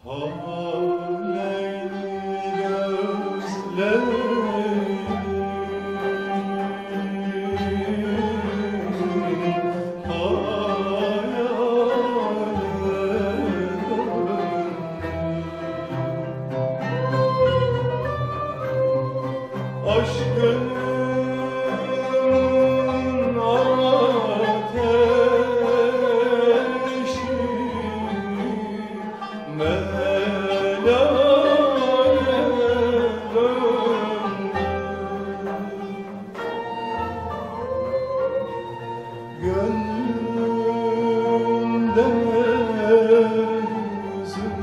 Haleyli gözlerim, hayale aşkın ateşi melale gönlümde hüzün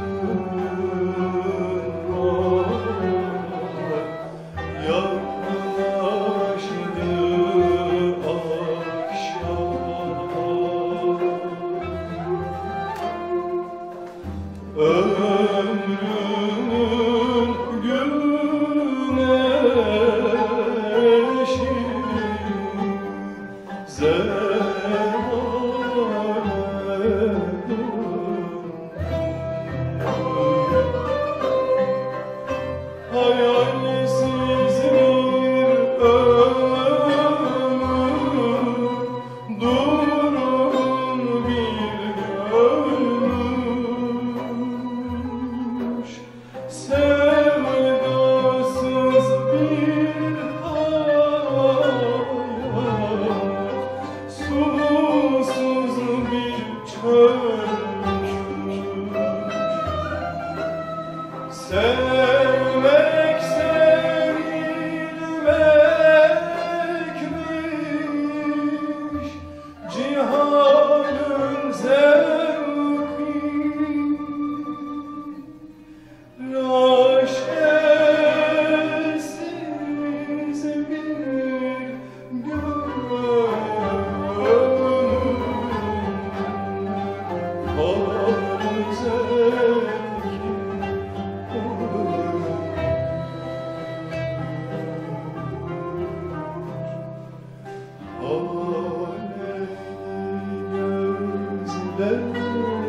var, yaklaştı akşam. Ömrümün güneşi zevale hayalsiz bir ömür, durgun bir gönlüş, sevdasız bir hayat, susuz bir çölmüş. Sevmek sevilmekmiş, cihanın zevki, raşesiz bir gönül zevki. Haleyli gözlerim,